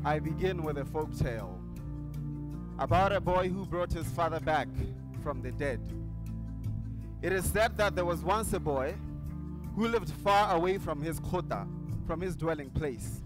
I begin with a folk tale about a boy who brought his father back from the dead. It is said that there was once a boy who lived far away from his kota, from his dwelling place.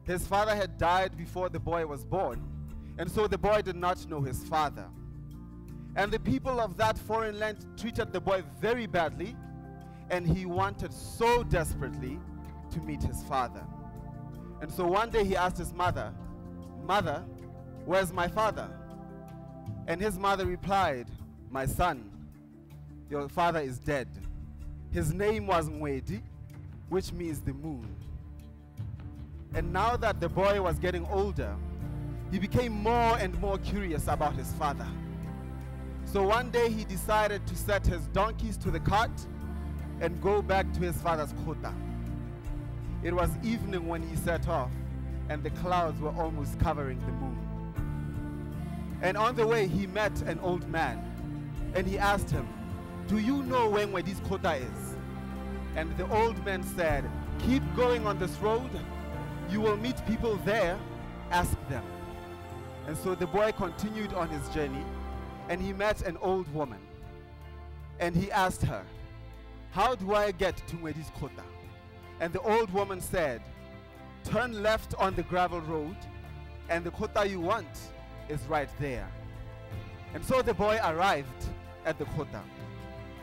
His father had died before the boy was born, and so the boy did not know his father. And the people of that foreign land treated the boy very badly, and he wanted so desperately to meet his father. And so one day he asked his mother, "Mother, where's my father?" And his mother replied, "My son, your father is dead. His name was Mwedi, which means the moon." And now that the boy was getting older, he became more and more curious about his father. So one day he decided to set his donkeys to the cart and go back to his father's kota. It was evening when he set off, and the clouds were almost covering the moon. And on the way he met an old man, and he asked him, "Do you know where Mwedi's kota is?" And the old man said, "Keep going on this road. You will meet people there. Ask them." And so the boy continued on his journey, and he met an old woman. And he asked her, "How do I get to Mwedi's kota?" And the old woman said, "Turn left on the gravel road, and the kota you want is right there." And so the boy arrived at the kota.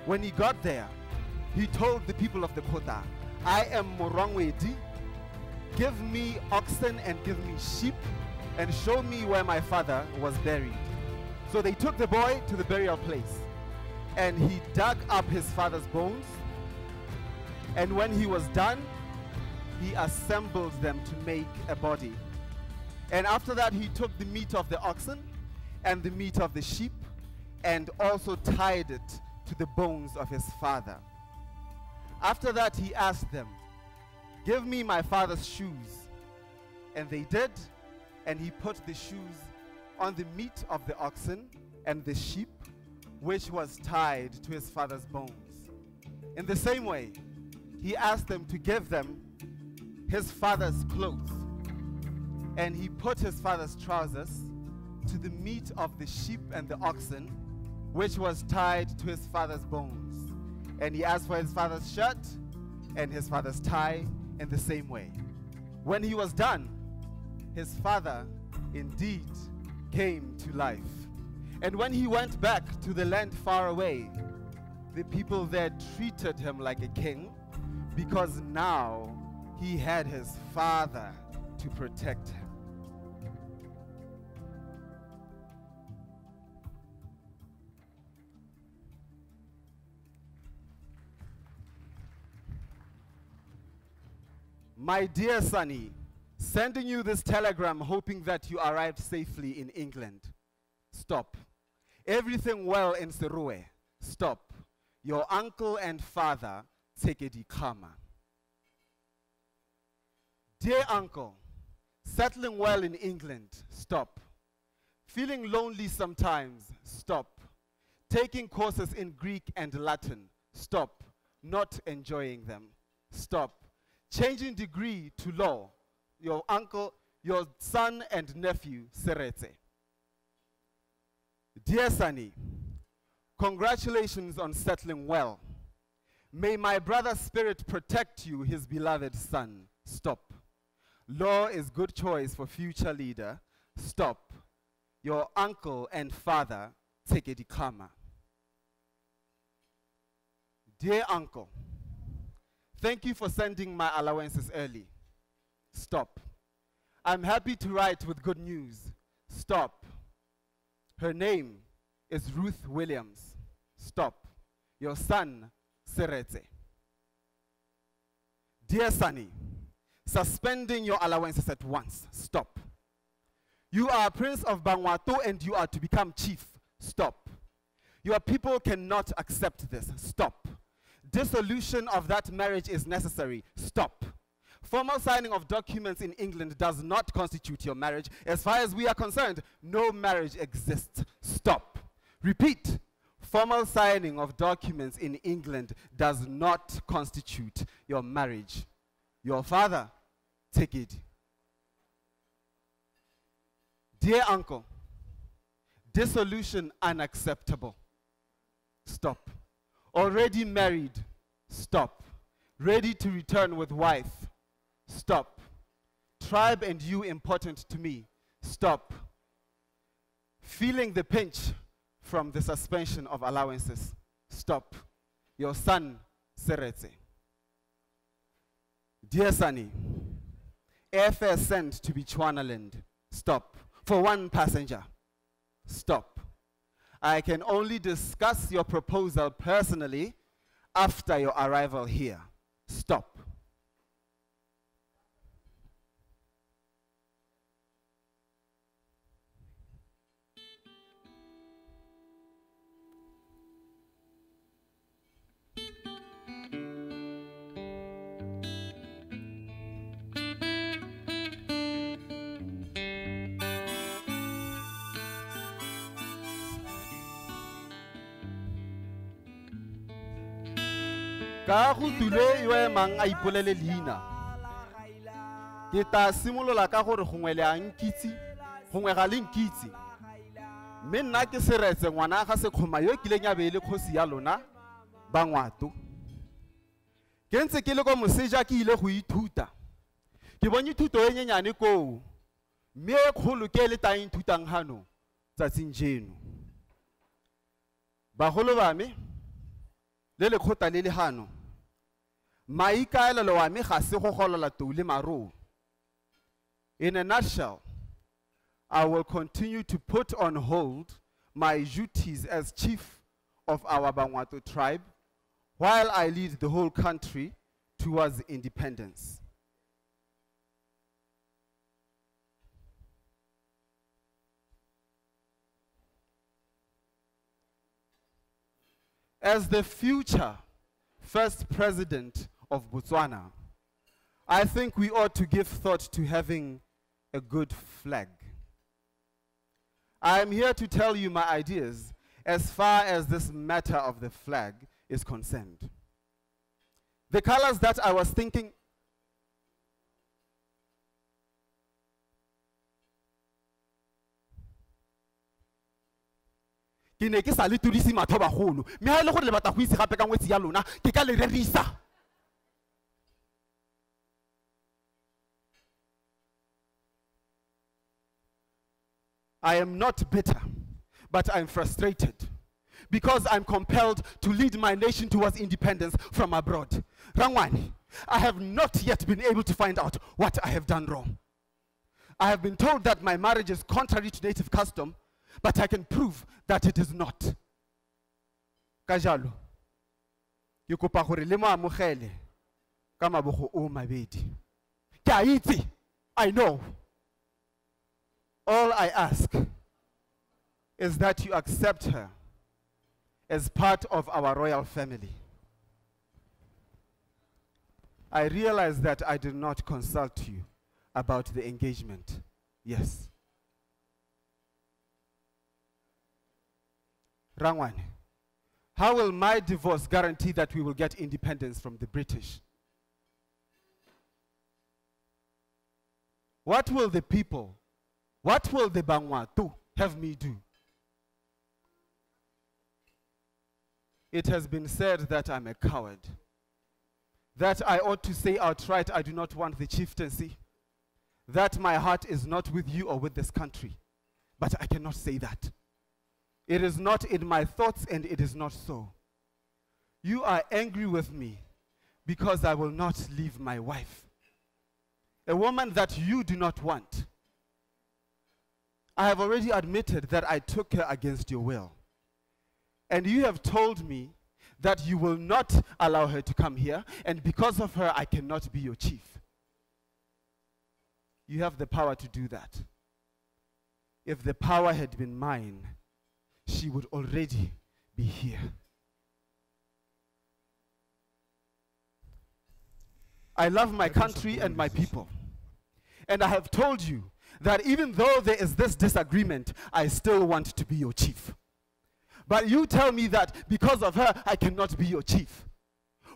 When he got there, he told the people of the kota, "I am Morongwedi. Give me oxen and give me sheep, and show me where my father was buried." So they took the boy to the burial place, and he dug up his father's bones. And when he was done, he assembled them to make a body. And after that, he took the meat of the oxen and the meat of the sheep and also tied it to the bones of his father. After that, he asked them, "Give me my father's shoes." And they did, and he put the shoes on the meat of the oxen and the sheep, which was tied to his father's bones. In the same way, he asked them to give them his father's clothes, and he put his father's trousers to the meat of the sheep and the oxen, which was tied to his father's bones. And he asked for his father's shirt and his father's tie in the same way. When he was done, his father indeed came to life. And when he went back to the land far away, the people there treated him like a king, because now he had his father to protect him. My dear Sonny, sending you this telegram hoping that you arrived safely in England. Stop. Everything well in Seruwe. Stop. Your uncle and father take a dikama. Dear uncle, settling well in England. Stop. Feeling lonely sometimes. Stop. Taking courses in Greek and Latin. Stop. Not enjoying them. Stop. Changing degree to law. Your uncle, your son and nephew, Seretse. Dear Sonny, congratulations on settling well. May my brother's spirit protect you, his beloved son. Stop. Law is good choice for future leader. Stop. Your uncle and father take a dikama. Dear uncle, thank you for sending my allowances early. Stop. I'm happy to write with good news. Stop. Her name is Ruth Williams. Stop. Your son, Seretse. Dear Sonny, suspending your allowances at once. Stop. You are a prince of Bangwato and you are to become chief. Stop. Your people cannot accept this. Stop. Dissolution of that marriage is necessary. Stop. Formal signing of documents in England does not constitute your marriage. As far as we are concerned, no marriage exists. Stop. Repeat. Formal signing of documents in England does not constitute your marriage. Your father, take it. Dear uncle, dissolution unacceptable. Stop. Already married. Stop. Ready to return with wife. Stop. Tribe and you important to me. Stop. Feeling the pinch from the suspension of allowances. Stop. Your son, Seretse. Dear Sonny, airfare sent to Bechuanaland. Stop. For one passenger. Stop. I can only discuss your proposal personally after your arrival here. Stop. Ka go tule yo emang a ipolele leina ke ta simolola ka gore gongwe le a nkitse gongwe ga le nkitse mme nna ke seretse ngwana ga se khoma yo kileng ya beele khosi ya lona Bangwato ke ntse ke le go moseja ke ile go ithuta ke bone thuto e nyenyane ko mme e kholo ke le ta ithutang hano tsatsing jeno bagolo ba me le khota le hano maikaelelo wa me ga se go golola toule maro. In a nutshell, I will continue to put on hold my duties as chief of our Bangwato tribe while I lead the whole country towards independence. As the future first president of Botswana, I think we ought to give thought to having a good flag. I am here to tell you my ideas as far as this matter of the flag is concerned. The colors that I was thinking I am not bitter, but I'm frustrated because I'm compelled to lead my nation towards independence from abroad. Rangwani, I have not yet been able to find out what I have done wrong. I have been told that my marriage is contrary to native custom, but I can prove that it is not. Kajalo, ke kopa gore le mo amogele ka mabogo o mabedi. Ke a itse, I know. All I ask is that you accept her as part of our royal family. I realize that I did not consult you about the engagement. Yes. Rangwane, how will my divorce guarantee that we will get independence from the British? What will the people, what will the Bangwato have me do? It has been said that I'm a coward, that I ought to say outright I do not want the chieftaincy, that my heart is not with you or with this country. But I cannot say that. It is not in my thoughts and it is not so. You are angry with me because I will not leave my wife, a woman that you do not want. I have already admitted that I took her against your will. And you have told me that you will not allow her to come here, and because of her, I cannot be your chief. You have the power to do that. if the power had been mine, she would already be here. I love my country and my people. And I have told you that even though there is this disagreement, I still want to be your chief. But you tell me that because of her, I cannot be your chief.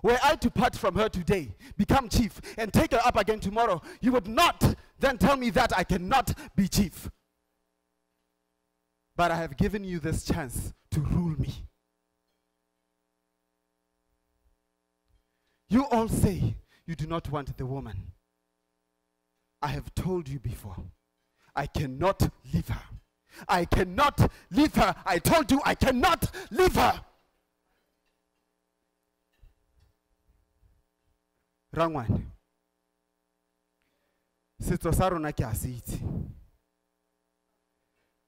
Were I to part from her today, become chief, and take her up again tomorrow, you would not then tell me that I cannot be chief. But I have given you this chance to rule me. You all say you do not want the woman. I have told you before, I cannot leave her. I cannot leave her. I told you I cannot leave her. Rangwane. Setso sa rona ke a se itse.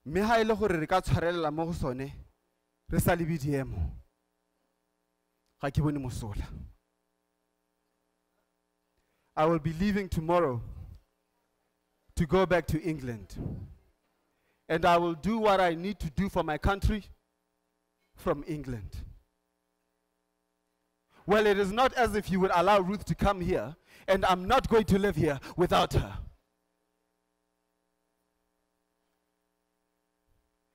Mme ha ile gore re ka tshwarelela mo go sone re sa le bidiemo. Ga ke bone mosola. I will be leaving tomorrow to go back to England. And I will do what I need to do for my country from England. Well, it is not as if you would allow Ruth to come here, and I'm not going to live here without her.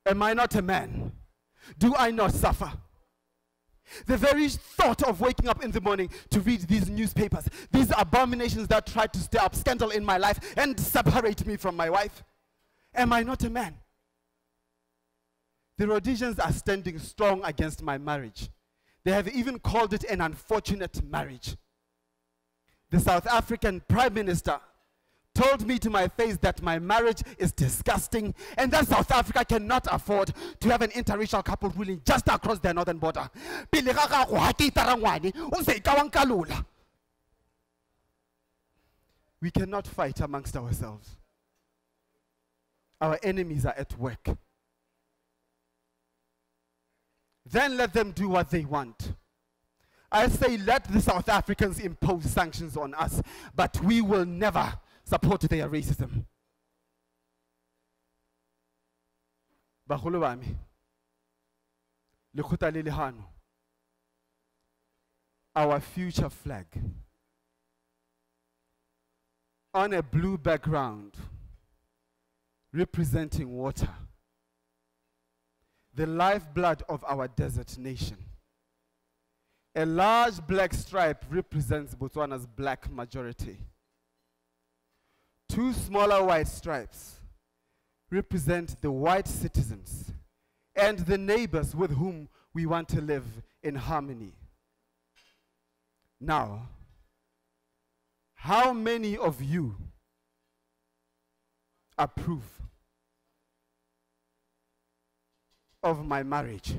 Am I not a man? Do I not suffer? The very thought of waking up in the morning to read these newspapers, these abominations that try to stir up scandal in my life and separate me from my wife. Am I not a man? The Rhodesians are standing strong against my marriage. They have even called it an unfortunate marriage. The South African Prime Minister told me to my face that my marriage is disgusting and that South Africa cannot afford to have an interracial couple ruling just across their northern border. We cannot fight amongst ourselves. Our enemies are at work. Then let them do what they want. I say let the South Africans impose sanctions on us, but we will never support their racism. Bagolo ba me, lekgotla le lehano, our future flag on a blue background representing water, the lifeblood of our desert nation. A large black stripe represents Botswana's black majority. Two smaller white stripes represent the white citizens and the neighbors with whom we want to live in harmony. Now, how many of you approve of my marriage?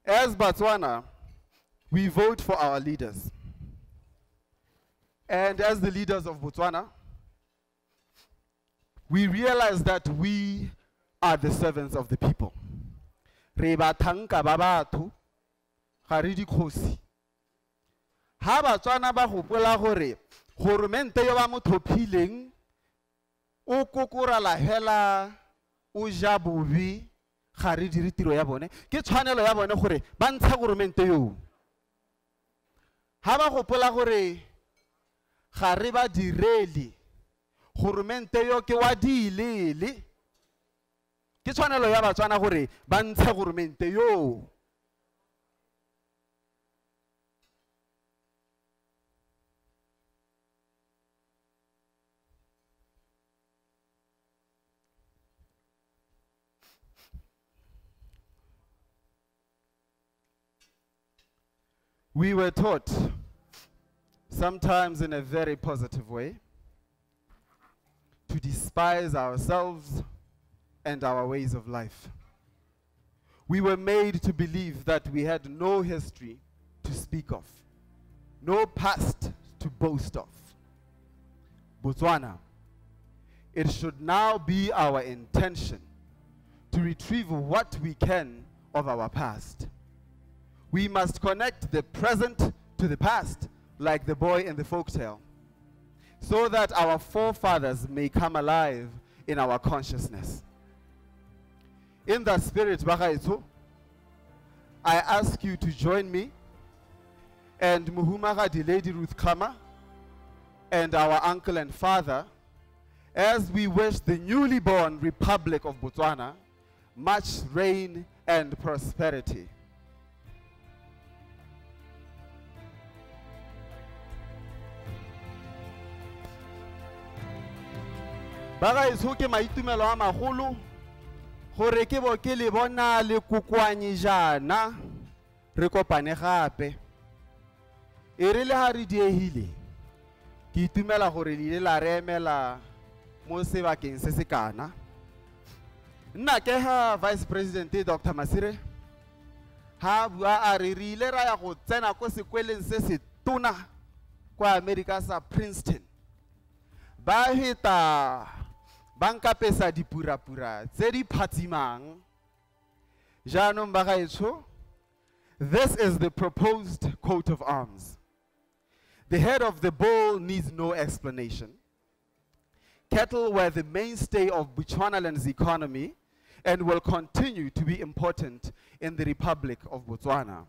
As Botswana, we vote for our leaders. And as the leaders of Botswana, we realize that we are the servants of the people. Re bathanka ba batho, ga re dikgosi. Ha Botswana ba gopola gore goromente yo ba mo thophileng o kokorala hela o ja bobi ga re dire tiro ya bone ke tshwanelo ya bone gore ba ntsha goromente yo. Ha ba gopola gore ga re ba direli goromente yo ke wa dilele ke tshwanelo ya Botswana gore ba ntsha goromente yo. We were taught, sometimes in a very positive way, to despise ourselves and our ways of life. We were made to believe that we had no history to speak of, no past to boast of. Botswana, it should now be our intention to retrieve what we can of our past. We must connect the present to the past, like the boy in the folktale, so that our forefathers may come alive in our consciousness. In that spirit, Bagaitso, I ask you to join me and Muhumaga the Lady Ruth Kama and our uncle and father as we wish the newly born Republic of Botswana much reign and prosperity. Bagaitso ke maitumelo a magolo gore ke bo ke le bona le kokoanye jana re kopane gape e re le ha re diehile ke itumela gore le la re emela mo sebakeng se se kana nna ke ha Vice President Dr. Masire ha bua a re rile ra ya go tsena ko sekweleng se se tona kwa America sa Princeton ba heta banka pesa di pura-pura tse di phatsimang jaanong bagaetsho. This is the proposed coat of arms. The head of the bull needs no explanation. Cattle were the mainstay of Botswanaland's economy and will continue to be important in the Republic of Botswana.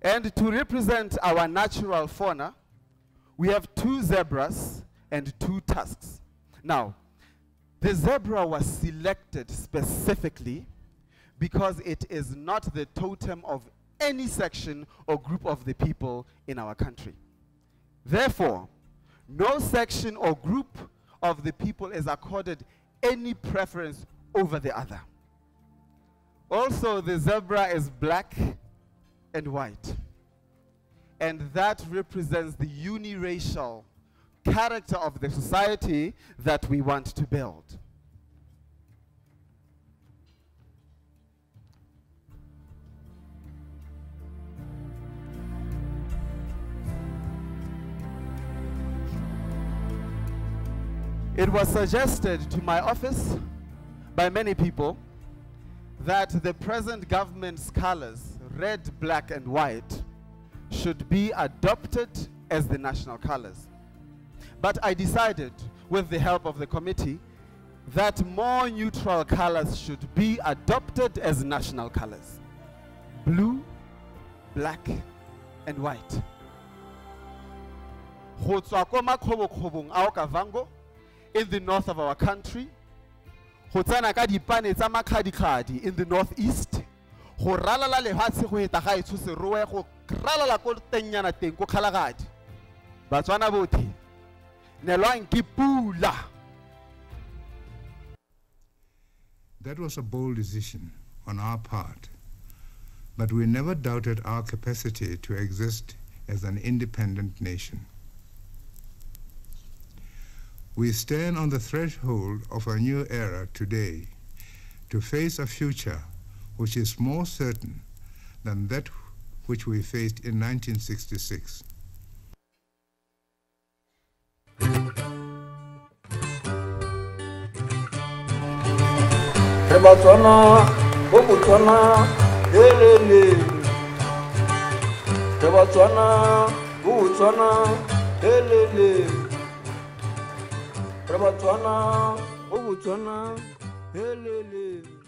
And to represent our natural fauna, we have 2 zebras and 2 tusks. Now, the zebra was selected specifically because it is not the totem of any section or group of the people in our country. Therefore, no section or group of the people is accorded any preference over the other. Also, the zebra is black and white, and that represents the uniracial character of the society that we want to build. It was suggested to my office by many people that the present government's colors, red, black, and white, should be adopted as the national colors. But I decided, with the help of the committee, that more neutral colors should be adopted as national colors: blue, black, and white. In the north of our country, in the northeast, That was a bold decision on our part, but we never doubted our capacity to exist as an independent nation. We stand on the threshold of a new era today to face a future which is more certain than that which we faced in 1966. Botsuana, Botsuana, helele. Botsuana, Botsuana, helele. Botsuana, Botsuana, helele.